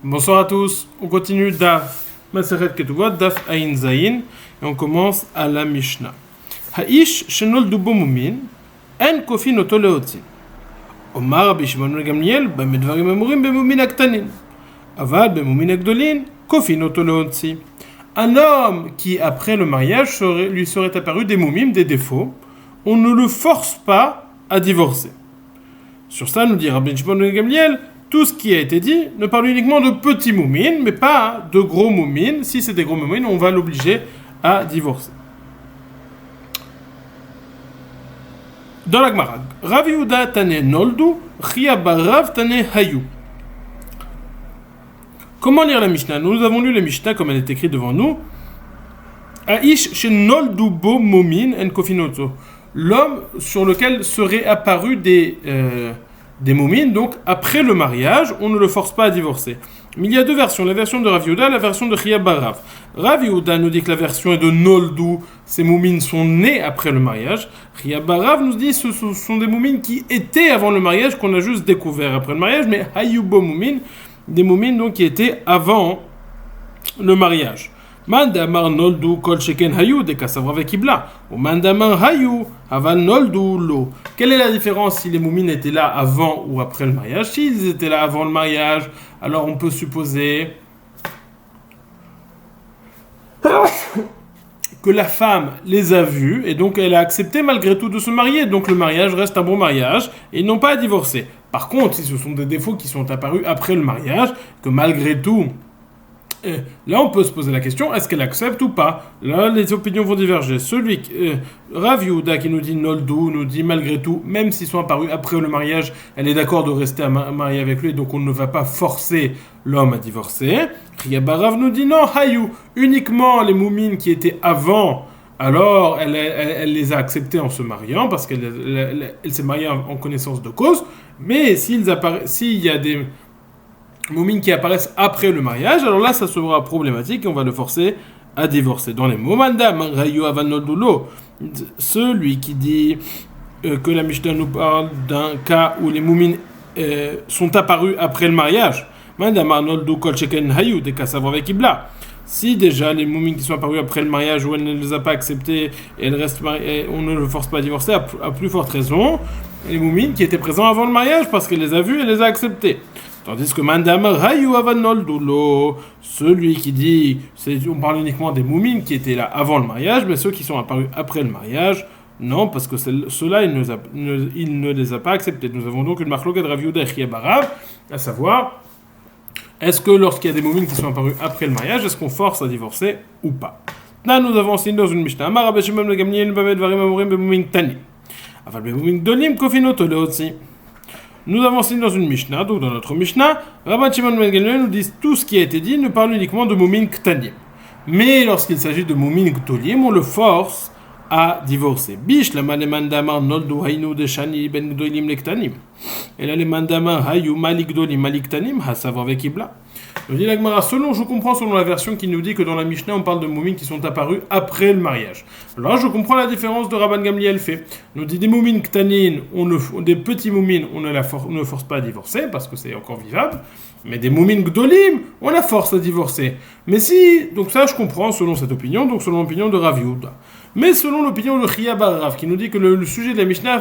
Bonsoir à tous, on continue Daf Maseret Ketuvot, Daf Ain Zayin, et on commence à la Mishnah. Ha'ish shenol dubo mumin, en kofin oto leotzin. Omar Rabbi Shimon ben Gamliel, b'medvarim amurim bemumin aktanin. Avad bemumin akdolin, kofin oto leotzin. Un homme qui, après le mariage, lui serait apparu des moumim, des défauts, on ne le force pas à divorcer. Sur ça, nous dit Rabbi Shimon ben Gamliel, tout ce qui a été dit ne parle uniquement de petits moumines, mais pas de gros moumines. Si c'est des gros moumines, on va l'obliger à divorcer. Dans la Gemara, Rav Yehuda tane noldu, Chia barav tane hayu. Comment lire la Mishnah? Nous avons lu la Mishnah comme elle est écrite devant nous. Aish she noldu bo momin en kofinoto. L'homme sur lequel seraient apparus des moumines, donc après le mariage, on ne le force pas à divorcer. Mais il y a deux versions, la version de Rav Yehuda et la version de Chia barav. Rav Yehuda nous dit que la version est de Noldu, ces moumines sont nés après le mariage. Chia barav nous dit que ce sont des moumines qui étaient avant le mariage, qu'on a juste découvert après le mariage, mais Hayubo moumines, des moumines donc qui étaient avant le mariage. Mandamar noldu kol sheken hayu de kasavra vekibla ou mandamar hayu aval noldu lo. Quelle est la différence si les moumines étaient là avant ou après le mariage? S'ils étaient là avant le mariage, alors on peut supposer que la femme les a vus et donc elle a accepté malgré tout de se marier. Donc le mariage reste un bon mariage et ils n'ont pas à divorcer. Par contre, si ce sont des défauts qui sont apparus après le mariage, que malgré tout là, on peut se poser la question, est-ce qu'elle accepte ou pas? Là, les opinions vont diverger. Celui Rav Yehuda qui nous dit Noldu, nous dit malgré tout, même s'ils sont apparus après le mariage, elle est d'accord de rester mariée avec lui, donc on ne va pas forcer l'homme à divorcer. Chia barav nous dit non, Hayu, uniquement les moumines qui étaient avant, alors elle les a acceptés en se mariant, parce qu'elle s'est mariée en connaissance de cause, mais s'il y a des moumines qui apparaissent après le mariage, alors là ça sera problématique et on va le forcer à divorcer. Dans les momanda mangayu avanoldulo, celui qui dit que la Mishnah nous parle d'un cas où les moumines sont apparus après le mariage, mandamar noldu kol sheken hayu de kasavra vekibla. Si déjà les moumines qui sont apparus après le mariage où elle ne les a pas acceptés et elle reste mariée, on ne le force pas à divorcer, à plus forte raison les moumines qui étaient présents avant le mariage parce qu'elle les a vus et les a acceptés. Tandis que Mandamar Hayu Avanoldulo, celui qui dit, on parle uniquement des moumines qui étaient là avant le mariage, mais ceux qui sont apparus après le mariage, non, parce que ceux-là, il ne les a pas acceptés. Nous avons donc une marloquette de Rav Yehuda et Chia barav, à savoir, est-ce que lorsqu'il y a des moumines qui sont apparus après le mariage, est-ce qu'on force à divorcer ou pas? Là, nous avons enseigné dans une Mishnah, Amar Rabbi Shimon ben Gamliel b'medvarim amurim bemumin tani. Aval bemumin dolim kofinoto leotzi. Nous avons enseigné dans une Mishnah, donc dans notre Mishnah, Rabbi Shimon ben Gamliel nous dit tout ce qui a été dit ne parle uniquement de moumines ktanim. Mais lorsqu'il s'agit de moumines gdolim, on le force à divorcer. Bish la manemandamar noldu haynu de shani ben gdolim le ktanim. Et là les mandamar hayu malik gdolim malik ktanim hasav avec ibla. Nous dit la Gemara, je comprends selon la version qui nous dit que dans la Mishnah on parle de moumines qui sont apparus après le mariage. Alors je comprends la différence de Rabban Gamliel fait. Nous dit des moumines ktanin, des petits moumines, on ne force pas à divorcer parce que c'est encore vivable. Mais des moumines gdolim, on la force à divorcer. Mais si, donc ça je comprends selon cette opinion, donc selon l'opinion de Rav Yehuda. Mais selon l'opinion de Chia barav qui nous dit que le sujet de la Mishnah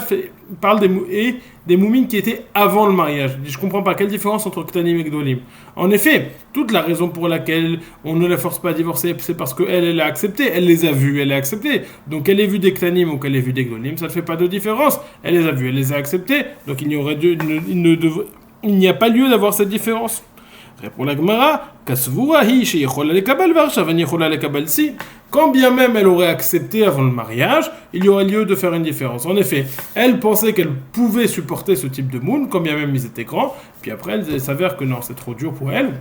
parle des moumines qui étaient avant le mariage. Je ne comprends pas quelle différence entre ktanim et gdolim. En effet, toute la raison pour laquelle on ne la force pas à divorcer, c'est parce qu'elle a accepté, elle les a vus, elle a accepté. Donc qu'elle ait vu des ktanim ou qu'elle ait vu des gdolim, ça ne fait pas de différence. Elle les a vus, elle les a acceptés. Donc il n'y a pas lieu d'avoir cette différence. Répond la Gemara, quand bien même elle aurait accepté avant le mariage, il y aurait lieu de faire une différence. En effet, elle pensait qu'elle pouvait supporter ce type de moune, quand bien même ils étaient grands, puis après elle s'avère que non, c'est trop dur pour elle.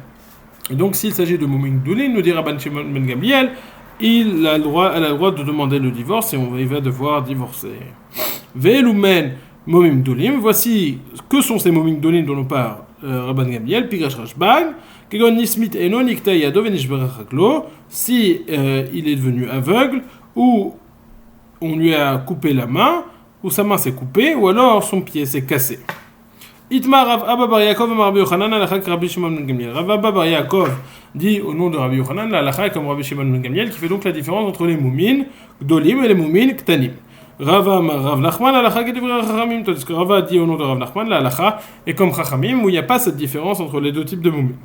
Et donc s'il s'agit de moumine doulin, nous dit Rabban Shimon ben Gamliel, elle a le droit de demander le divorce et il va devoir divorcer. Ve'elumen momim dolim, voici que sont ces momim dolim dont nous parle Rabban Gamliel, Pigash Rashbag, Kegon Nismit Eno Nikta Yado Venishberach Haglo, si il est devenu aveugle, ou on lui a coupé la main, ou sa main s'est coupée, ou alors son pied s'est cassé. Itmar Rav Abba Bar Yaakov et Rabbi Yochanan halakha que Rabbi Shimon ben Gamliel. Rav Abba Bar Yaakov dit au nom de Rabbi Yochanan la halakha comme Rabbi Shimon ben Gamliel qui fait donc la différence entre les moumines gdolim et les moumines ktanim. Rava Rav Nachman la halakha qui dit Chachamim, tandis que Rava dit au nom de Rav Nachman la halakha est comme Chachamim où il n'y a pas cette différence entre les deux types de moumines.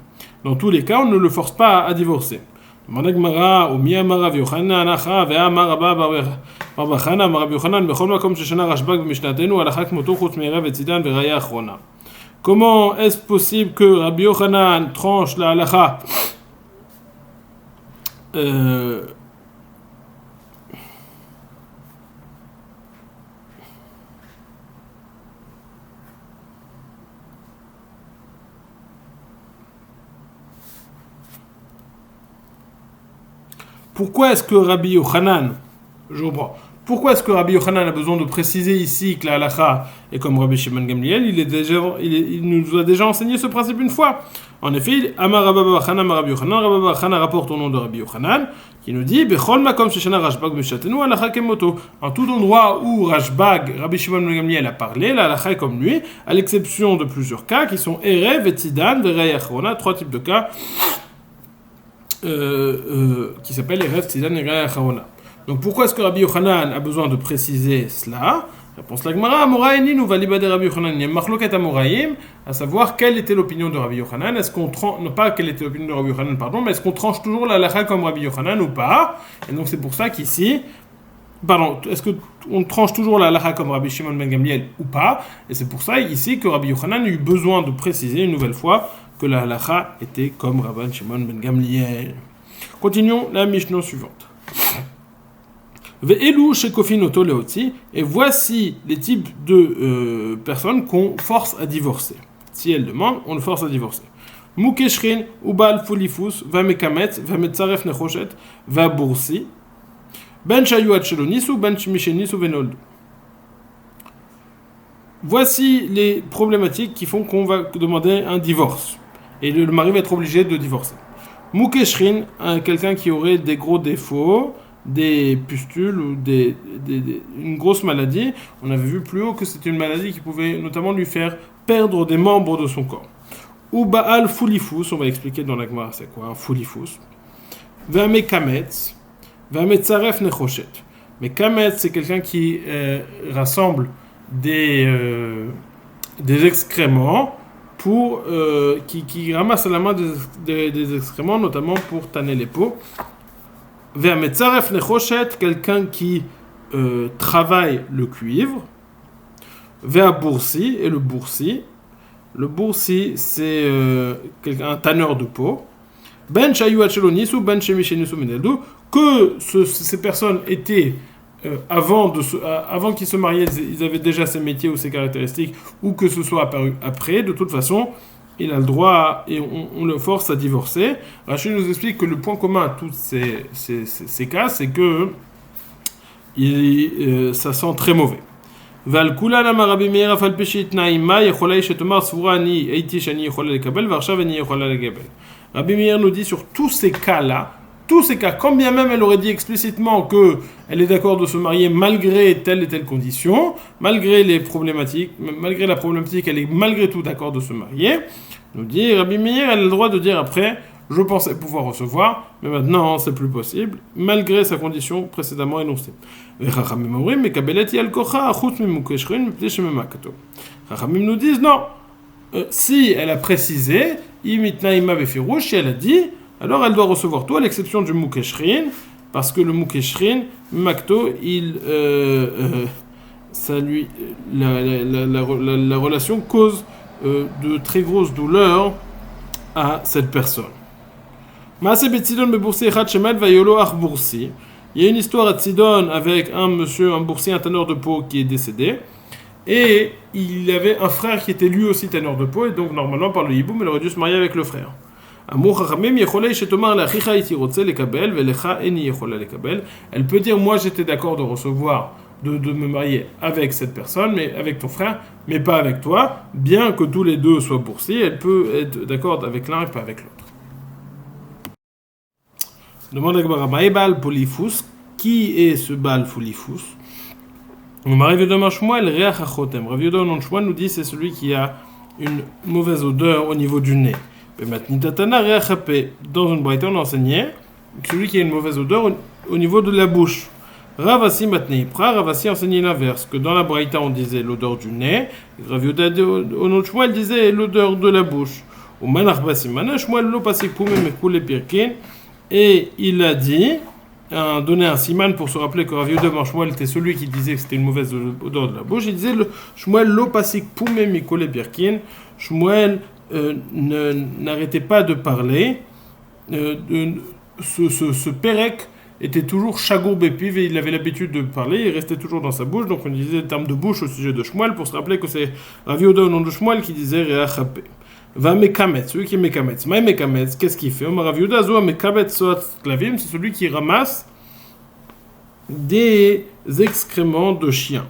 Dans tous les cas, on ne le force pas à divorcer. Demande Gemara, ou mi amar Rav Yochanan halakha ve amar Abba Bar Chana amar Rabbi Yochanan bechol makom sheshana Rashbag b'mishnatenu halakha kmoto chutz me'erev etzidan ve'raya achrona. Comment est-ce possible que Rabbi Yochanan tranche la halakha Pourquoi est-ce que Rabbi Yochanan, je reprends, pourquoi est-ce que Rabbi Yochanan a besoin de préciser ici que la halakha est comme Rabbi Shimon Gamliel? Il nous a déjà enseigné ce principe une fois. En effet, Amar Rabba Bar Chana Amar Rabbi Yochanan, Rabba Bar Chana rapporte au nom de Rabbi Yochanan, qui nous dit Bechol makom sheshana Rashbag mishatenu halakha kemoto. En tout endroit où Rashbag, Rabbi Shimon Gamliel a parlé, la halakha est comme lui, à l'exception de plusieurs cas qui sont Erev, Etzidan, Verei Achrona, trois types de cas qui s'appellent Erev, Etzidan et Verei Achrona. Donc pourquoi est-ce que Rabbi Yochanan a besoin de préciser cela? Réponse la Gemara, Amoraïni nous valibade Rabbi Yochanan. Il y a Machloket Amoraïm, à savoir quelle était l'opinion de Rabbi Yochanan. Est-ce qu'on tranche, non pas quelle était l'opinion de Rabbi Yochanan, pardon, mais est-ce qu'on tranche toujours la halakha comme Rabbi Yochanan ou pas? Et donc c'est pour ça qu'ici, est-ce qu'on tranche toujours la halakha comme Rabbi Shimon ben Gamliel ou pas? Et c'est pour ça ici que Rabbi Yochanan a eu besoin de préciser une nouvelle fois que la halakha était comme Rabbi Shimon ben Gamliel. Continuons la Mishnah suivante. Et voici les types de personnes qu'on force à divorcer. Si elles demandent, on le force à divorcer. Mukeshrin, Ubal Fulifus, Vamekamet, Vametzaref Nechoshet, Vaboursi, Ben Shayuat Shelonisu, Ben Shmishenisu Venoldu. Voici les problématiques qui font qu'on va demander un divorce. Et le mari va être obligé de divorcer. Mukeshrin, quelqu'un qui aurait des gros défauts, des pustules ou une grosse maladie. On avait vu plus haut que c'était une maladie qui pouvait notamment lui faire perdre des membres de son corps. Ou Baal Fulifus, on va expliquer dans la Gemara c'est quoi un Fulifus. Vamekametz, Vametzaref Nechoshet. Mais Kametz, c'est quelqu'un qui rassemble des excréments pour qui ramasse à la main des excréments, notamment pour tanner les peaux. Ve'ametzaref nechoshet, quelqu'un qui travaille le cuivre. Ve'aboursi, et le boursi. Le boursi, c'est un tanneur de peau. Ben shayu achalonis ou ben shemishenisu mineldu. Que ces personnes étaient avant qu'ils se mariaient, ils avaient déjà ces métiers ou ces caractéristiques, ou que ce soit apparu après. De toute façon, il a le droit et on le force à divorcer. Rachid nous explique que le point commun à tous ces cas, c'est que ça sent très mauvais. Rabbi Meir nous dit sur tous ces cas-là, quand bien même elle aurait dit explicitement qu'elle est d'accord de se marier malgré telle et telle condition, malgré la problématique, elle est malgré tout d'accord de se marier, nous dit Rabbi Meir, elle a le droit de dire après, je pensais pouvoir recevoir, mais maintenant c'est plus possible, malgré sa condition précédemment énoncée. Chachamim nous disent non, si elle a précisé, si elle a dit, alors elle doit recevoir tout à l'exception du Mukeshrin, parce que le Mukeshrin, Makto, la relation cause de très grosses douleurs à cette personne. Il y a une histoire à Tzidon avec un boursier, un tanneur de peau qui est décédé, et il avait un frère qui était lui aussi tanneur de peau, et donc normalement par le hiboum, il aurait dû se marier avec le frère. Elle peut dire moi j'étais d'accord de recevoir, de me marier avec cette personne, mais avec ton frère, mais pas avec toi, bien que tous les deux soient boursiers, elle peut être d'accord avec l'un et pas avec l'autre. Demande à Gemara, Baal Polifus, qui est ce Baal Polifus? Rav Yehuda ben Shmuel nous dit c'est celui qui a une mauvaise odeur au niveau du nez. Dans une braïta, on enseignait celui qui a une mauvaise odeur au niveau de la bouche. Ravasi matnei pra, Ravasi enseignait l'inverse, que dans la braïta on disait l'odeur du nez, Rav Yehuda au nom de Shmuel disait l'odeur de la bouche. Ou manach basimana, Shmuel lo pasik poumé mekoule pirkin, et il a dit, donné un siman pour se rappeler que Rav Yehuda ben Shmuel était celui qui disait que c'était une mauvaise odeur de la bouche, il disait Shmuel lo pasik poumé mekoule pirkin, Shmuel n'arrêtait pas de parler, ce Pérec était toujours chagour bépiv et il avait l'habitude de parler, il restait toujours dans sa bouche, donc on disait le terme de bouche au sujet de Shmuel pour se rappeler que c'est Rav Yehuda au nom de Shmuel qui disait Reachapé. Va mekamet, celui qui est mekamet. Maï mekamet, qu'est-ce qu'il fait? Rav Yehuda zoa mekamet soat klavim, c'est celui qui ramasse des excréments de chiens.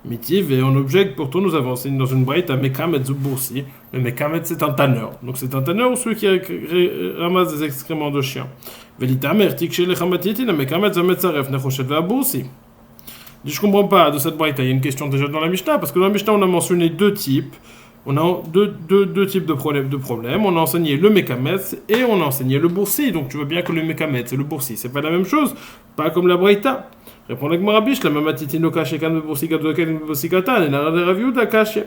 Mitiv, et on objecte, pourtant nous avons enseigné dans une braïta mekamet zuboursi. Le mekamet c'est un tanneur. Donc c'est un tanneur ou celui qui ramasse des excréments de chiens. Velitamer tik chez les chamatiti, le mekamet zametzaref nechoshet vaboursi. Je comprends pas de cette braïta. Il y a une question déjà dans la Mishnah, parce que dans la Mishnah on a mentionné deux types. On a deux types de problèmes. On a enseigné le mekamet et on a enseigné le boursi. Donc tu vois bien que le mekamet et le boursi, c'est pas la même chose. Pas comme la braïta. Répond le Gmarabish, la mamatiti no kache kan boursi gadoken boursi katan et la Rav Yehuda kache.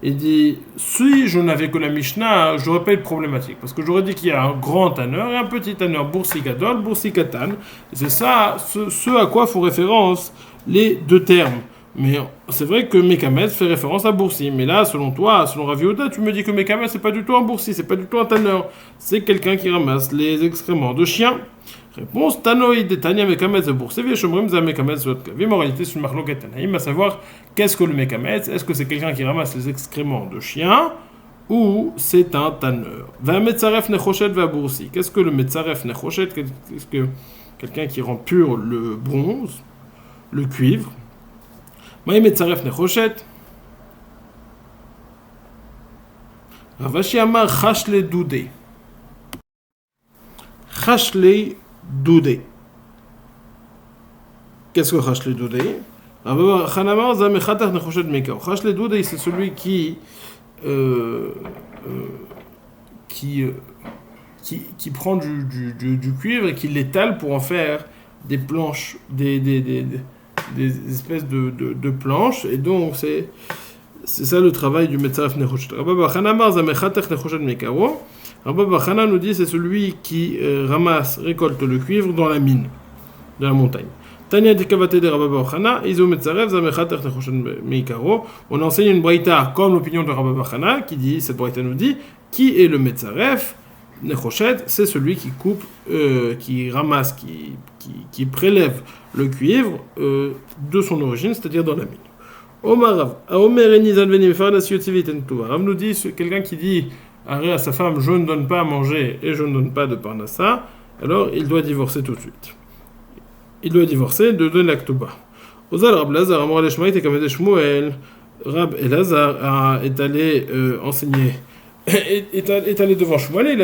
Il dit, si je n'avais que la Mishnah, j'aurais pas eu de problématique. Parce que j'aurais dit qu'il y a un grand tanneur et un petit tanneur, boursi gadol, boursi katan. Et c'est ça, ce à quoi font référence les deux termes. Mais c'est vrai que Mekamet fait référence à Boursi. Mais là, selon toi, selon Rav Yehuda, tu me dis que Mekamet, c'est pas du tout un Boursi, c'est pas du tout un tanneur. C'est quelqu'un qui ramasse les excréments de chiens. Réponse Tanoï de Tania Mekamet de Boursi, Vieshomrim za Mekamet zot kavim. En réalité, c'est une marloquette Tanaïm, à savoir qu'est-ce que le Mekamet? Est-ce que c'est quelqu'un qui ramasse les excréments de chiens ou c'est un tanneur? Va Metzaref Nechoshet va Boursi. Qu'est-ce que le Metzaref Nechoshet? Qu'est-ce que quelqu'un qui rend pur le bronze, le cuivre? Maï Metzaref Nechoshet. Ravashi Amar Chashle Doudé. Chashle Doudé. Qu'est-ce que Chashle Doudé? Chanamar Zamechatach Nechoshet Mekao. Chashle Doudé, c'est celui qui prend du cuivre et qui l'étale pour en faire des planches, des espèces de planches, et donc c'est ça le travail du Metzaref Nechoshet. Rabba Bachana Zamechatach Nechoshet Mekao. Rabba Bachana nous dit c'est celui qui récolte le cuivre dans la mine, de la montagne. Tanya Dikavate de Rabba Bachana, Izo Metzaref Zamechatach Nechoshet Mekao. On enseigne une braïta comme l'opinion de Rabba Bachana qui dit, cette braïta nous dit, qui est le Metzaref Nechoshet? C'est celui qui coupe, qui ramasse, qui prélève le cuivre de son origine, c'est-à-dire dans la mine. Rav nous dit, quelqu'un qui dit à sa femme, je ne donne pas à manger et je ne donne pas de parnassa, alors il doit divorcer tout de suite. Il doit divorcer de donner l'actuba. Ozal Rab Lazar, Amor Aleshmaït et Kamed Shmuel, Rab Elazar est allé enseigner, est allé devant Shmuel,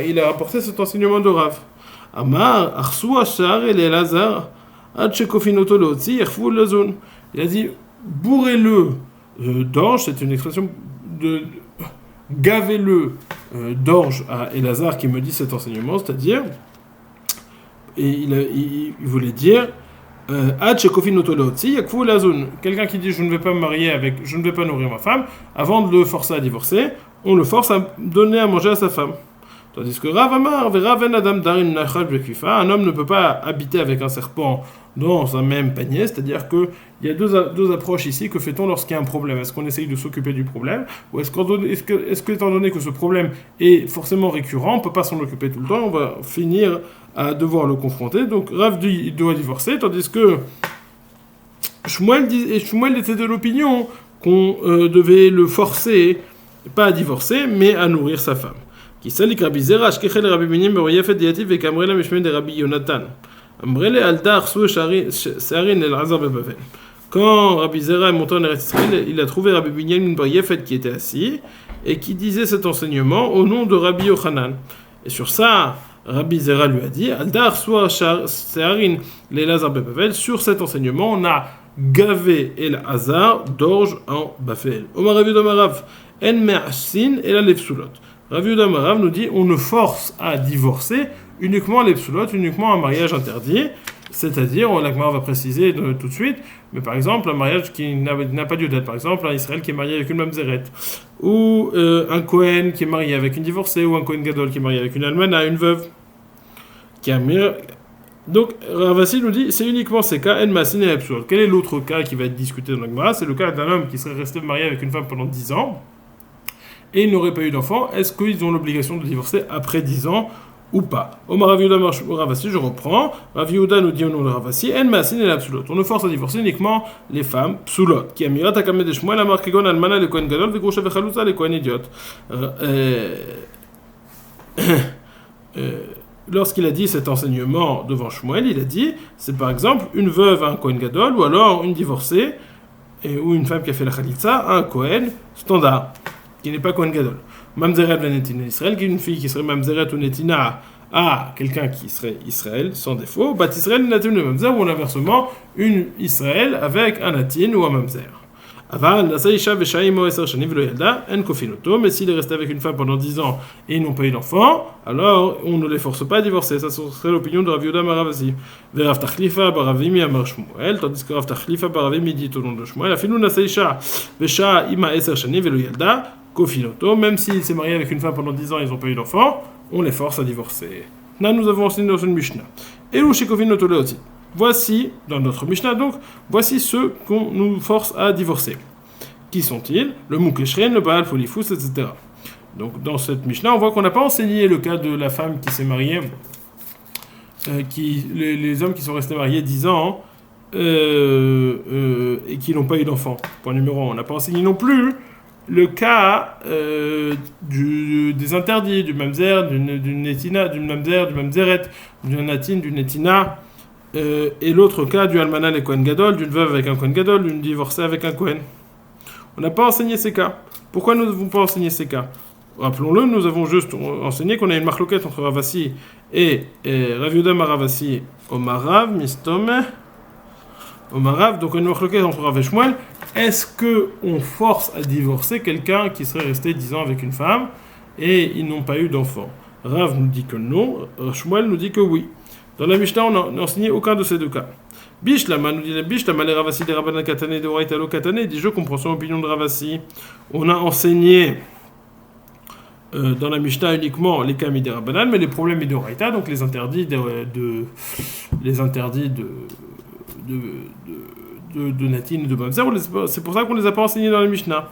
il a rapporté cet enseignement de Rav. Amar, Arsu Ashar et Elazar, Adchekofinoto Lotzi, Yerfou Lazun. Il a dit, bourrez-le d'orge, c'est une expression de gavez-le d'orge à Elazar qui me dit cet enseignement, c'est-à-dire, et il voulait dire, quelqu'un qui dit je ne vais pas me marier avec, je ne vais pas nourrir ma femme, avant de le forcer à divorcer, on le force à donner à manger à sa femme. Tandis que Rav Amar, un homme ne peut pas habiter avec un serpent dans un même panier, c'est-à-dire qu'il y a deux approches ici. Que fait-on lorsqu'il y a un problème? Est-ce qu'on essaye de s'occuper du problème? Ou est-ce que étant donné que ce problème est forcément récurrent, on ne peut pas s'en occuper tout le temps, on va finir à devoir le confronter? Donc Rav dit il doit divorcer, tandis que Shmuel était de l'opinion qu'on devait le forcer, pas à divorcer, mais à nourrir sa femme. Qui salik Rabbi Zera, Shkechel Rabbi Binim, Beroyefet Diativ, et Kamrela Mishmen de Rabbi Yonatan. Amrele Aldar Sou Sarin El Hazar Bebavel. Quand Rabbi Zera est monté en Eretz Israël, il a trouvé Rabbi Binyamin Bar Yefet qui était assis et qui disait cet enseignement au nom de Rabbi Yochanan. Et sur ça, Rabbi Zera lui a dit Aldar Sou Sarin El Hazar Bebavel. Sur cet enseignement, on a gavé El Hazar d'orge en Bafel. Omar Rav Yudamarav. En me'asin et la lepsulot. Rav Yehuda Marav nous dit on ne force à divorcer uniquement les psulot, uniquement un mariage interdit. C'est-à-dire, la Gemara va préciser tout de suite, mais par exemple, un mariage qui n'a pas lieu d'être, par exemple, un Israël qui est marié avec une mamzeret, ou un Kohen qui est marié avec une divorcée, ou un Kohen Gadol qui est marié avec une almana, une veuve, qui a Donc, Ravasi nous dit, c'est uniquement ces cas, en masin et absurde. Quel est l'autre cas qui va être discuté dans la Gemara? C'est le cas d'un homme qui serait resté marié avec une femme pendant 10 ans, et il n'aurait pas eu d'enfant. Est-ce qu'ils ont l'obligation de divorcer après 10 ans ou pas? Omar Rav Yehuda Ravasi, je reprends. Rav Yehuda nous dit au nom de Ravasi, en masin et l'absulot. On ne force à divorcer uniquement les femmes psulot. Qui amirat akame de Shmuel amar kegon almana le kohen gadol vegrusha vechalusa le kohen idiot. Lorsqu'il a dit cet enseignement devant Shmuel, il a dit, c'est par exemple une veuve à un kohen gadol, ou alors une divorcée, ou une femme qui a fait la chalitza à un kohen standard, qui n'est pas kohen gadol. Mamzeret venetina Israël, qui est une fille qui serait mamzeret ou netina à quelqu'un qui serait Israël sans défaut. Bat Israël natin ou mamzer, ou inversement une Israël avec un natin ou un mamzer. Aval nasa isha veshaimo eser shani velo yalda en kofinoto. Mais s'il est resté avec une femme pendant 10 ans et ils n'ont pas eu d'enfant, alors on ne les force pas à divorcer. Ça serait l'opinion de Rav Yehuda Maravasi. Verav tachlifa baravimi amar Shmuel, tandis que Rav tachlifa baravimi dit au nom de Shmuel, afilu nasa isha veshaima eser shani velo yalda kofinoto. Même s'il s'est marié avec une femme pendant 10 ans et ils n'ont pas eu d'enfant, on les force à divorcer. Là, nous avons enseigné dans une Mishnah. Elu shekofinoto leoti. Voici, dans notre Mishnah donc, voici ceux qu'on nous force à divorcer. Qui sont-ils? Le Moukeshren, le Baal Folifous, etc. Donc dans cette Mishnah, on voit qu'on n'a pas enseigné le cas de la femme qui s'est mariée, les hommes qui sont restés mariés 10 ans et qui n'ont pas eu d'enfant. Point numéro 1. On n'a pas enseigné non plus le cas des interdits, du mamzer, d'une netina, d'une mamzer, du mamzeret, d'une natin, d'une netina. Et l'autre cas du almana et kohen gadol, d'une veuve avec un kohen gadol, d'une divorcée avec un kohen. On n'a pas enseigné ces cas. Pourquoi nous n'avons pas enseigné ces cas? Rappelons-le, nous avons juste enseigné qu'on a une marloquette entre Ravasi et Rav Yehuda Maravasi au Marav, Mistome, au Marav, donc une marloquette entre Rav et Shmuel. Est-ce qu'on force à divorcer quelqu'un qui serait resté 10 ans avec une femme et ils n'ont pas eu d'enfant? Rav nous dit que non, Shmuel nous dit que oui. Dans la Mishnah, on n'a enseigné aucun de ces deux cas. Bishlama nous dit la Bishlama, les Ravasi, les Rabbanan Katane, de Horaïta, lo Katane, dit je comprends son opinion de Ravasi. On a enseigné dans la Mishnah uniquement les Kami des Rabbanan, mais les problèmes de Horaïta, donc les interdits de Natin et de Mamzer, c'est pour ça qu'on ne les a pas enseignés dans la Mishnah.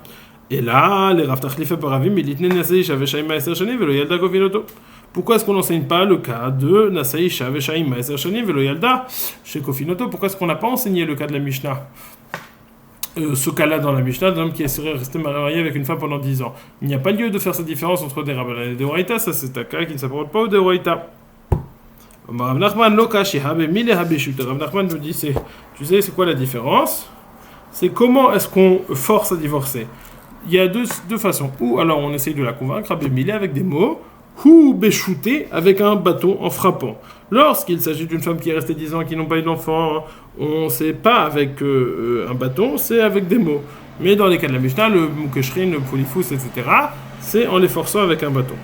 Et là, les Rav Tachlifa Baravim, ils ditnen Nasei Shaveh Shaima Eser Shani, Velo Yalda Kofinoto. Pourquoi est-ce qu'on n'enseigne pas le cas de Nasei Shaveh Shaima Eser Shani, Velo Yalda chez Kofinoto? Pourquoi est-ce qu'on n'a pas enseigné le cas de la Mishnah? Ce cas-là dans la Mishnah, d'un homme qui serait resté marié avec une femme pendant 10 ans. Il n'y a pas lieu de faire cette différence entre des Rabbanan et des Horaïta, ça c'est un cas qui ne s'apparente pas aux des Horaïta. Rav Nachman nous dit, tu sais c'est quoi la différence? C'est comment est-ce qu'on force à divorcer? Il y a deux façons. Ou alors on essaye de la convaincre, Rabbi Milé avec des mots, ou béchouter avec un bâton en frappant. Lorsqu'il s'agit d'une femme qui est restée 10 ans et qui n'ont pas eu d'enfant, on ne sait pas avec un bâton, c'est avec des mots. Mais dans les cas de la Mishnah, le Moukeshrin, le Polifous, etc., c'est en les forçant avec un bâton.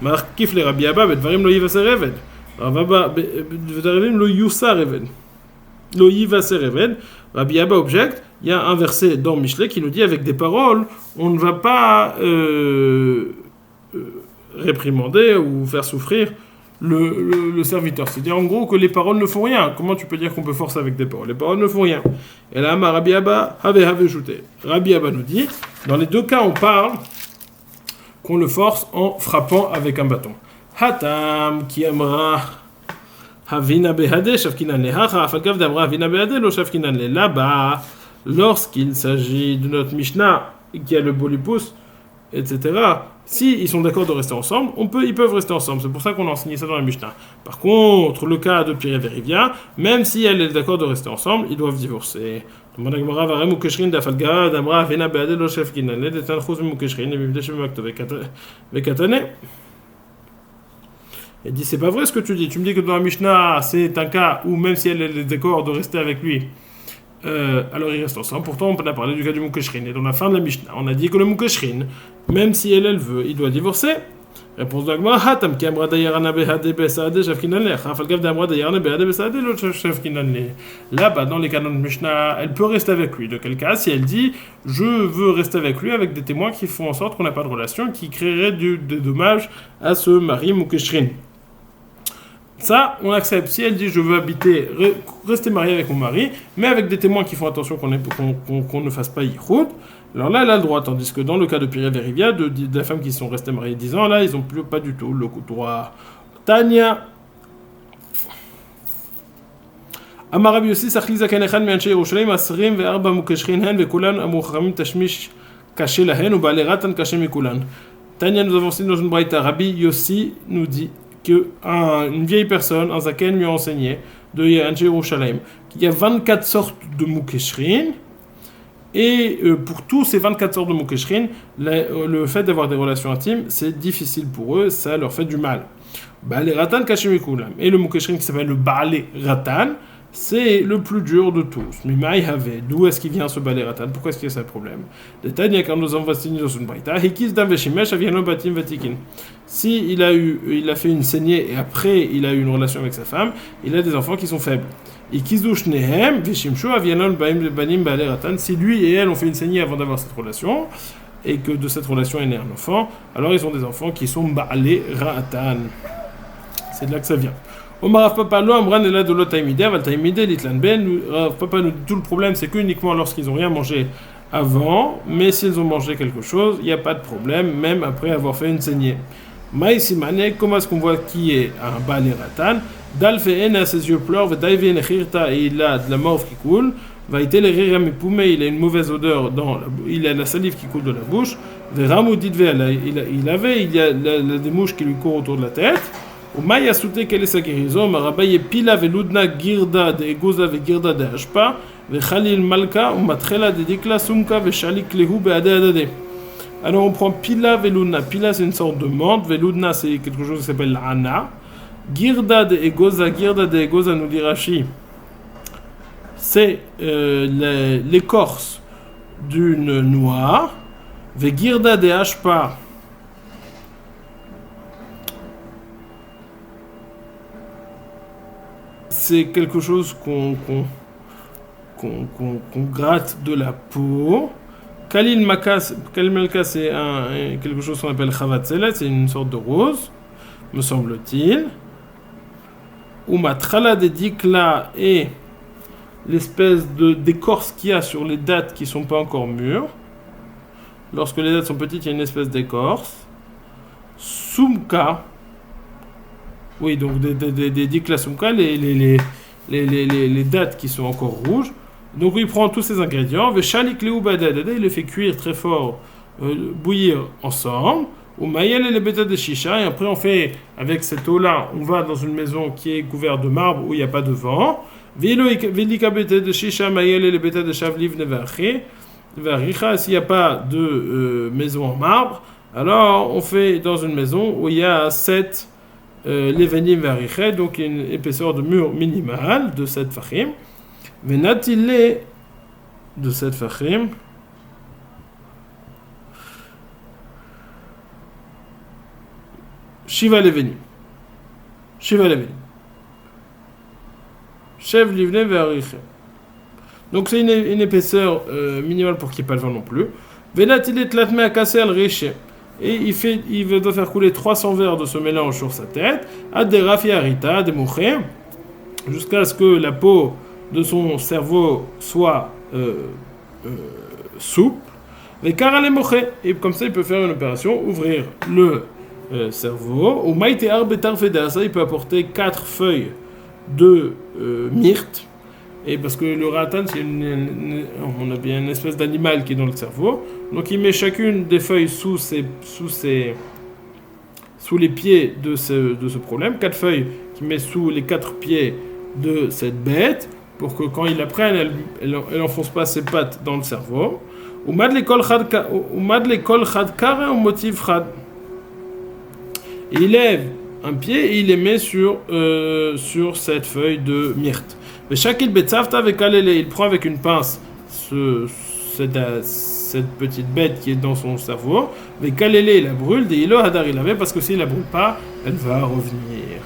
Markif le Rabbi Abba, Bedvarim lo yivaser eved. Bedvarim lo yusar eved. Lo yivaser eved. Rabbi Abba objecte, il y a un verset dans Michelet qui nous dit avec des paroles, on ne va pas réprimander ou faire souffrir le serviteur. C'est-à-dire en gros que les paroles ne font rien. Comment tu peux dire qu'on peut forcer avec des paroles? Les paroles ne font rien. Et là, Rabbi Abba avait ajouté. Rabbi Abba nous dit, dans les deux cas, on parle qu'on le force en frappant avec un bâton. Hatam qui amra havina behade shavkinan lehacha afalkav d'amra havina behade lo shavkinan le là-bas. Lorsqu'il s'agit de notre Mishnah qui a le bolipus, etc., si ils sont d'accord de rester ensemble, ils peuvent rester ensemble. C'est pour ça qu'on a enseigné ça dans la Mishnah. Par contre, le cas de Pierre et Vérivia, même si elle est d'accord de rester ensemble, ils doivent divorcer. Elle dit, c'est pas vrai ce que tu dis. Tu me dis que dans la Mishnah, c'est un cas où même si elle est d'accord de rester avec lui, alors ils restent ensemble. Pourtant, on a parlé du cas du Mukeshrin. Et dans la fin de la Mishnah, on a dit que le Mukeshrin, même si elle veut, il doit divorcer. Réponse de l'Agma, Hatam ki amra dayarana behade besade shavkinan le. Falgav d'amra dayarana behade besade lo shavkinan le. Là-bas, dans les canons de Mishnah, elle peut rester avec lui. De quel cas? Si elle dit, je veux rester avec lui avec des témoins qui font en sorte qu'on n'a pas de relation, qui créeraient des dommages à ce mari Mukeshrin. Ça, on accepte. Si elle dit je veux rester mariée avec mon mari, mais avec des témoins qui font attention qu'on ne fasse pas yichud, alors là, elle a le droit. Tandis que dans le cas de Pira Verivia, de la femme qui sont restées mariées 10 ans, là, ils n'ont plus pas du tout le droit. Tania. אמר רבי יוסי שכלי זקן אחד מאנשי ירושלים 24 מוקשכין הן וכולן אמרו חכמים תשמיש קשה להן ובעלי רתן קשה מכולן. Tania, nous avons aussi dans une braïta, Rabbi Yossi nous dit qu'une vieille personne, un zaken, lui a enseigné de Anche Yerushalayim qu'il y a 24 sortes de mukeshrin, et pour tous ces 24 sortes de mukeshrin, le fait d'avoir des relations intimes, c'est difficile pour eux, ça leur fait du mal. Baalé Ratan Kashemikulam. Et le mukeshrin qui s'appelle le Baalé Ratan, c'est le plus dur de tous. Mais Maïhave, d'où est-ce qu'il vient ce Baalé Ratan? Pourquoi est-ce qu'il y a ce problème? Détail, quand nous avons enseigné dans une braïta, Hikis Dam Veshimesh Aviano Batim Vatikin. Si il a fait une saignée et après il a eu une relation avec sa femme, il a des enfants qui sont faibles. Ikizush Nehem Veshimshu Avianon Banim Baalé Ratan. Si lui et elle ont fait une saignée avant d'avoir cette relation, et que de cette relation est né un enfant, alors ils ont des enfants qui sont Baalé Ratan. C'est de là que ça vient. Omar Rav Papa lo amran ela de lo taimide, aval taimide litlan ben. Rav Papa nous dit tout le problème, c'est qu'uniquement lorsqu'ils n'ont rien mangé avant, mais s'ils ont mangé quelque chose, il n'y a pas de problème, même après avoir fait une saignée. Maïsimane, comment est-ce qu'on voit qui est un Baalé Ratan? Dalfeen à ses yeux pleurent, vedaive nechirta, et il a de la morve qui coule, va été les rires poume, il a une mauvaise odeur il a la salive qui coule de la bouche, veramudidve, il y a des mouches qui lui courent autour de la tête. Umaya soute quelle est sa guérison? Marabaye pila veludna girda de egoza ve girda de ashpa ve khalil malka umatrela de dikla sumka ve shalik lehu be ade adade. Alors on prend pila veludna. Pila c'est une sorte de menthe, veludna c'est quelque chose qui s'appelle l'ana. Girda de egoza nous dit Rashi, c'est l'écorce d'une noix. Ve girda de ashpa, c'est quelque chose qu'on gratte de la peau. Kalil Malka, c'est quelque chose qu'on appelle Chavatzelet, c'est une sorte de rose, me semble-t-il. Umatrala de Dikla est l'espèce d'écorce qu'il y a sur les dattes qui ne sont pas encore mûres. Lorsque les dattes sont petites, il y a une espèce d'écorce. Sumka, oui, donc des Dikla Sumka, les dattes qui sont encore rouges. Donc il prend tous ces ingrédients, il les fait cuire très fort, bouillir ensemble, ou mayel et les bêtas de chicha, et après on fait, avec cette eau-là, on va dans une maison qui est couverte de marbre où il n'y a pas de vent, velika bêta de chicha, mayel et les bêtas de chavliv nevarché, s'il n'y a pas de maison en marbre, alors on fait dans une maison où il y a 7 levenim variché, donc une épaisseur de mur minimale de 7 fachim. Venatile de cette fachim Shiva Leveni. Shiva Leveni. Chev Livne Veriche. Donc c'est une épaisseur minimale pour qu'il n'y ait pas le vent non plus. Venatile Tlatme à casser al riche. Et il doit faire couler 300 verres de ce mélange sur sa tête. Ad de Rafi Arita, de Mouché, jusqu'à ce que la peau de son cerveau soit souple, et comme ça il peut faire une opération, ouvrir le cerveau, ou maïte arbetar fedasa, il peut apporter 4 feuilles de myrte, et parce que le ratan on a bien une espèce d'animal qui est dans le cerveau, donc il met chacune des feuilles sous les pieds de ce problème, 4 feuilles qu'il met sous les 4 pieds de cette bête, pour que quand il la prenne, elle n'enfonce pas ses pattes dans le cerveau. Ou mad l'école chad kara ou motif chad. Il lève un pied et il les met sur cette feuille de myrte. Shakil betzavta avec alélé, il prend avec une pince cette petite bête qui est dans son cerveau, avec alélé, il la brûle, des ilo hadar il avait, parce que s'il la brûle pas, elle va revenir.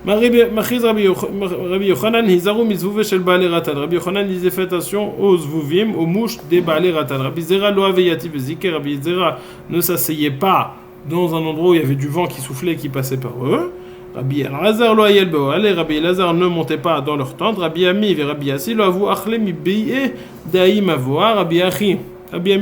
Machiz Rabbi Yochanan, Hizaru mizvuve shel Baale Ratan. Rabbi Yochanan disait faites attention aux zvuvim, aux mouches des Baale Ratan. Rabbi Zera lo aveyati beziker. Rabbi Zera ne s'asseyait pas dans un endroit où il y avait du vent qui soufflait et qui passait par eux. Rabbi Elazar lo ayel be'oale. Rabbi Elazar ne montait pas dans leur tente. Rabbi Ami et Rabbi Yassi lo avu achle mi bi'e daim avoa. Rabbi Ami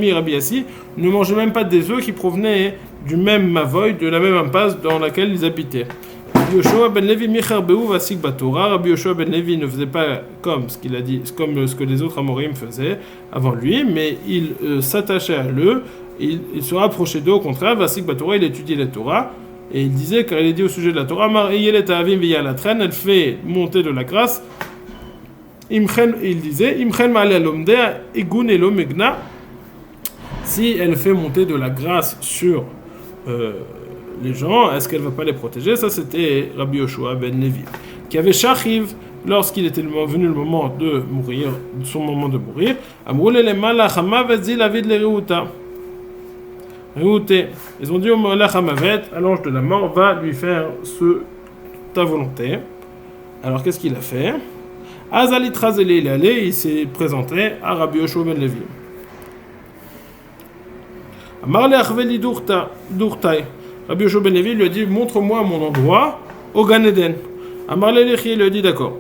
et Rabbi Yassi ne mangeaient même pas des œufs qui provenaient du même mavoy, de la même impasse dans laquelle ils habitaient. Rabbi Yoshua ben Levi Micharbehu Vasik Batora. Rabbi Yoshua ben Levi ne faisait pas comme ce qu'il a dit, comme ce que les autres Amorim faisaient avant lui, mais il s'attachait à eux, il se rapprochait d'eux, au contraire, Vasik Batora, il étudiait la Torah, et il disait, car il est dit au sujet de la Torah, elle fait monter de la grâce, il disait, si elle fait monter de la grâce sur les gens, est-ce qu'elle ne va pas les protéger? Ça, c'était Rabbi Yoshua ben Levi, qui avait Shachiv lorsqu'il était venu le moment de mourir, son moment de mourir. Ils ont dit au Malach Hamavet, à l'ange de la mort, va lui faire ta volonté. Alors qu'est-ce qu'il a fait? Azalit Razeli, il est allé, il s'est présenté à Rabbi Yoshua ben Levi. Amarle Achveli Durtai. Rabbi Yoshua ben Levi lui a dit montre-moi mon endroit au Gan Eden. Amarle Lechi lui a dit d'accord.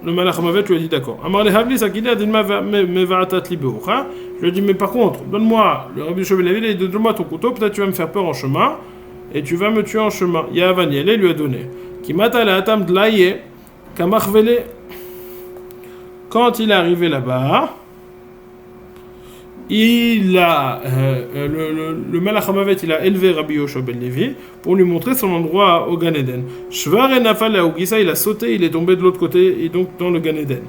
Le Malach Hamavet lui a dit d'accord. Amarle Havli Sakida Dilma Mevaatat Libeucha. Je lui ai dit mais par contre donne-moi, le Rabbi Yoshua ben Levi lui a dit donne-moi ton couteau, peut-être tu vas me faire peur en chemin et tu vas me tuer en chemin. Yahavaniel lui a donné. Kimata la Atam Dlaye Kamachvele. Quand il est arrivé là-bas, il a le Malach Hamavet, il a élevé Rabbi Yoshua ben Levi pour lui montrer son endroit au Gan Eden. Shvar et Nafal Augisa, il a sauté, il est tombé de l'autre côté et donc dans le Gan Eden.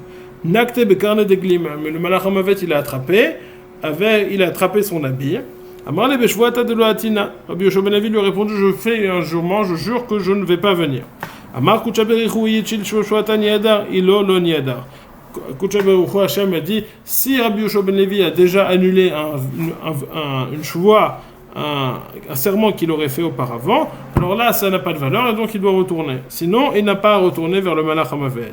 Nakte bekarne de glima, mais le Malach Hamavet il a attrapé son habit. Amarle beshvuata de loatina. Rabbi Yoshua ben Levi lui a répondu je fais un jurement, je jure que je ne vais pas venir. Amar kuchaberichu yichil shvuata niadar ilo lo niadar. Kouchaberouchou Hachem a dit si Rabbi Yoshua ben Levi a déjà annulé une choua, un serment qu'il aurait fait auparavant, alors là ça n'a pas de valeur et donc il doit retourner. Sinon il n'a pas à retourner vers le Malach Hamavet.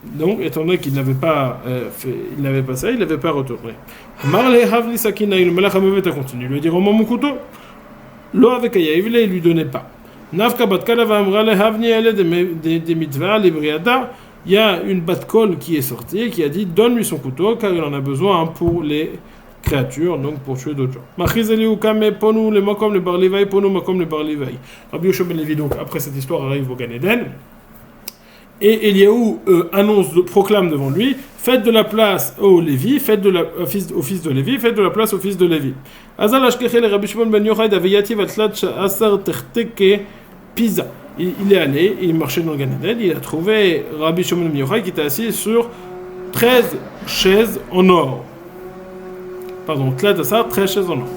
Donc étant donné qu'il n'avait pas il n'avait pas ça, il n'avait pas retourné. Marle Havli Sakina, le Malach Hamavet a continué. Il lui a dit rends-moi mon couteau. L'eau avec Ayaïvle, il lui donnait pas. Nafka Batkala va Amrale Havni elle des mitzvahs les briada. Il y a une bat-kol qui est sortie qui a dit donne-lui son couteau car il en a besoin pour les créatures, donc pour tuer d'autres gens. Rabbi Yoshua ben Levi, donc après cette histoire arrive au Gan Eden et Eliaou proclame devant lui faites de la place au Lévi, au fils de Lévi, faites de la place au fils de Lévi. Azal ashkechel Rabbi Shimon ben Yochai daveyati vatlat asar terteke pisa. Il est allé, il marchait dans le Gan Eden, il a trouvé Rabbi Shimon ben Yochai qui était assis sur 13 chaises en or. Pardon, 13 chaises en or.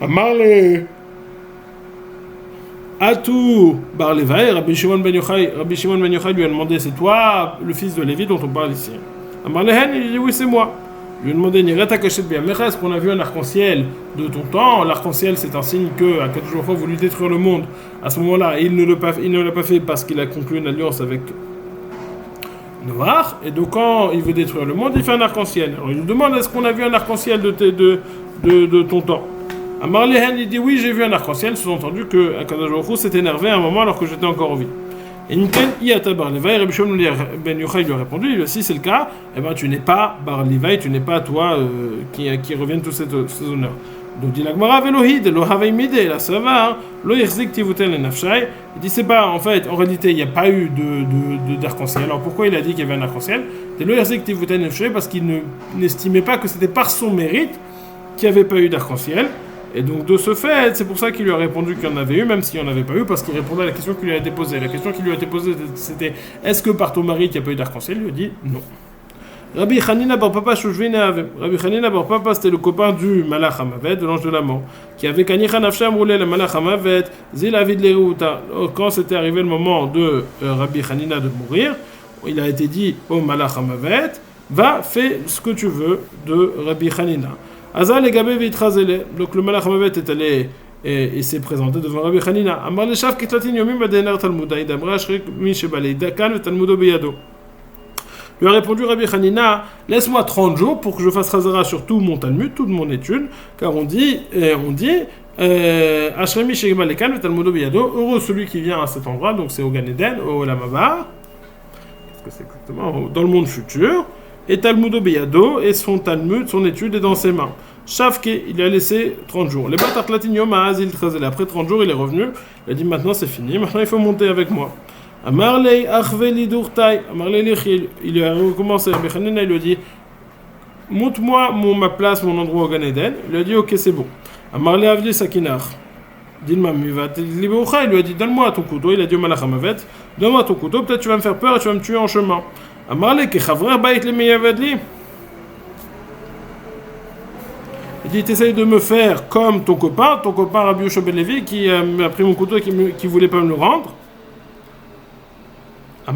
Amarle Atou Bar Levaï, Rabbi Shimon ben Yochai lui a demandé c'est toi le fils de Lévi dont on parle ici. Amarle Hen, il dit oui c'est moi. Il lui a demandé Nireta Kachet Biamecha, est-ce qu'on a vu un arc-en-ciel de ton temps? L'arc-en-ciel c'est un signe que à 4 jours fois voulu détruire le monde. À ce moment-là, il ne l'a pas fait parce qu'il a conclu une alliance avec Noach. Et donc quand il veut détruire le monde, il fait un arc-en-ciel. Alors il nous demande est-ce qu'on a vu un arc-en-ciel de ton temps? Amar Lehen, il dit oui, j'ai vu un arc-en-ciel, sous-entendu que Akadosh Baruch Hu s'est énervé à un moment alors que j'étais encore en vie. Et Niken Iata Bar Levaï, Rabbi Shimon ben Yochai lui a répondu, si c'est le cas, eh ben tu n'es pas Bar Levaï, tu n'es pas toi qui reviennent tous ces honneurs. Donc dit l'Agmara Velohid, lo Havay Mide, là ça va, lo Yerzik Tivuten le Nafshai. Il dit c'est pas, en fait, en réalité, il n'y a pas eu d'arc-en-ciel. Alors pourquoi il a dit qu'il y avait un arc-en-ciel? C'est lo Yerzik Tivuten le Nafshai parce qu'il n'estimait pas que c'était par son mérite qu'il n'y avait pas eu d'arc-en-ciel. Et donc de ce fait, c'est pour ça qu'il lui a répondu qu'il y en avait eu, même s'il n'y en avait pas eu, parce qu'il répondait à la question qui lui a été posée. La question qui lui a été posée, c'était est-ce que par ton mari il n'y a pas eu d'arc-en-ciel? Il lui a dit non. Rabbi Hanina bar Papa Rabbi Hanina bar Papa, c'était le copain du Malach Hamavet, de l'ange de la mort, qui avait Kanicha Nafsham roulé le Malach Hamavet, Zil Avid Leruta. Quand c'était arrivé le moment de Rabbi Hanina de mourir, il a été dit au Malach Hamavet, va, fais ce que tu veux de Rabbi Hanina. Azal et Gabé Vitrazele. Donc le Malach Hamavet est allé et s'est présenté devant Rabbi Hanina. Amar le Shav Kitlatin Yomim Badener Talmuda, Idamra Shrik Mishebalei Dakan Talmudo Beyado. Lui a répondu Rabbi Hanina, laisse-moi 30 jours pour que je fasse Hazara sur tout mon Talmud, toute mon étude, car on dit Ashremi Shegmalekan et Talmudo Biyado, heureux celui qui vient à cet endroit, donc c'est au Gan Eden, au Olam Haba, qu'est-ce que c'est exactement, dans le monde futur, et Talmudo Biyado, et son Talmud, son étude est dans ses mains. Shavke, il a laissé 30 jours. Les Batarklatin Yom Azil Trazel, après 30 jours, il est revenu, il a dit maintenant c'est fini, maintenant il faut monter avec moi. Amarlei Achveli Durtai, Amarlei il a recommencé, Rabbi Hanina, il lui a dit montre-moi ma place, mon endroit au Gan Eden. Il lui a dit ok, c'est bon. Amarlei Avli Sakinar, Dilma Mivat Liboucha, il lui a dit donne-moi ton couteau. Il a dit au Malach Hamavet, donne-moi ton couteau, peut-être tu vas me faire peur et tu vas me tuer en chemin. Amarlei Kechavrer Bait le Meyavadli. Il dit t'essayes de me faire comme ton copain Rabbi Yoshua ben Levi qui a pris mon couteau et qui voulait pas me le rendre. Il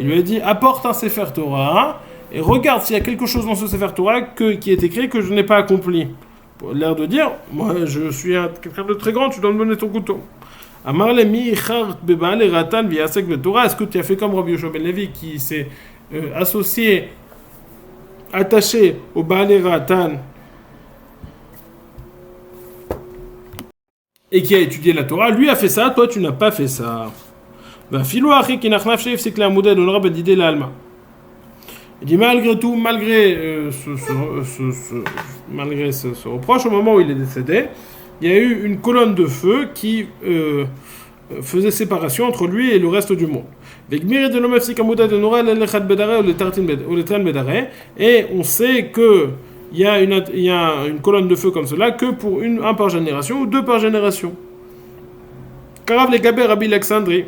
lui a dit apporte un Sefer Torah et regarde s'il y a quelque chose dans ce Sefer Torah qui est écrit que je n'ai pas accompli. Pour l'air de dire moi je suis quelqu'un de très grand, tu dois me donner ton couteau. Est-ce que tu as fait comme Rabbi Yoshua ben Levi qui s'est attaché au Baalei Ratan et qui a étudié la Torah, lui a fait ça, toi tu n'as pas fait ça. Il dit malgré tout, malgré ce reproche, au moment où il est décédé, il y a eu une colonne de feu qui faisait séparation entre lui et le reste du monde. Et on sait que il y a une colonne de feu comme cela que pour un par génération ou deux par génération. Karav le Gaber Rabbi Alexandri,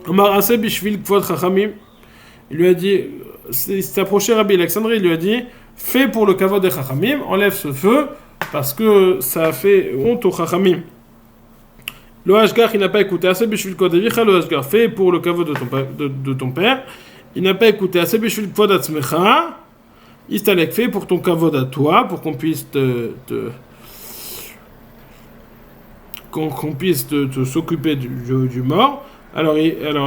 Amar Aseh Bishvil Kvod Chachamim, il lui a dit, il s'est approché Rabbi Alexandri, il lui a dit, fais pour le kavod des Chachamim, enlève ce feu parce que ça a fait honte aux Chachamim. Le Hashgar, il n'a pas écouté. Aseh Bishvil Kvod Avicha, le Hashgar, fais pour le kavod de ton père. Il n'a pas écouté. Aseh Bishvil Kvod Atzmecha, Istalek, fait pour ton kavod à toi, pour qu'on puisse qu'on puisse s'occuper du mort. Alors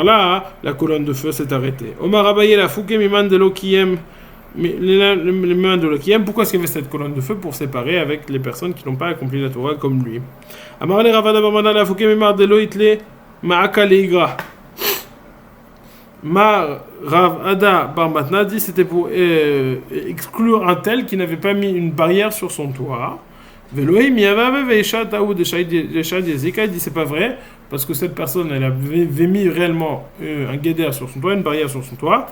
là, la colonne de feu s'est arrêtée. Omar Abaye la fouke miman de l'okiyem, les mains de l'okiyem. Pourquoi est-ce qu'il y avait cette colonne de feu? Pour séparer avec les personnes qui n'ont pas accompli la Torah comme lui. Amar le Ravada Bamana la fouke miman de l'oitle ma'aka leigra. Ma Rav Ada Bar Matna dit c'était pour exclure un tel qui n'avait pas mis une barrière sur son toit. Veloïm Yavave Veisha Taoud de Shaid Yazika, il dit c'est pas vrai parce que cette personne elle avait mis réellement un guédère sur son toit, une barrière sur son toit,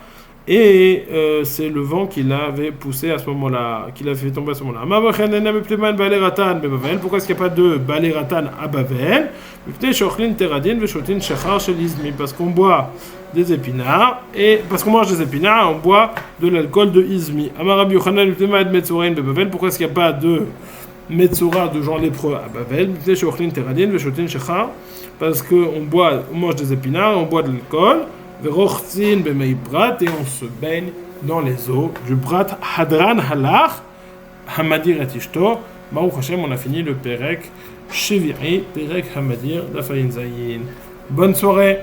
et c'est le vent qui l'avait poussé à ce moment-là, qui l'a fait tomber à ce moment-là. Pourquoi est-ce qu'il n'y a pas de Baalei Ratan à Bavel? Parce qu'on boit des épinards, et parce qu'on mange des épinards, on boit de l'alcool de Izmi. Pourquoi est-ce qu'il n'y a pas de Metzora de gens lépreux à Bavel? Parce qu'on mange des épinards, on boit de l'alcool, et on se baigne dans les eaux du Brat Hadran Halach Hamadir et Ishto. Baruch Hashem, on a fini le Perek Sheviri, Perek Hamadir d'Afayin Zayin. Bonne soirée.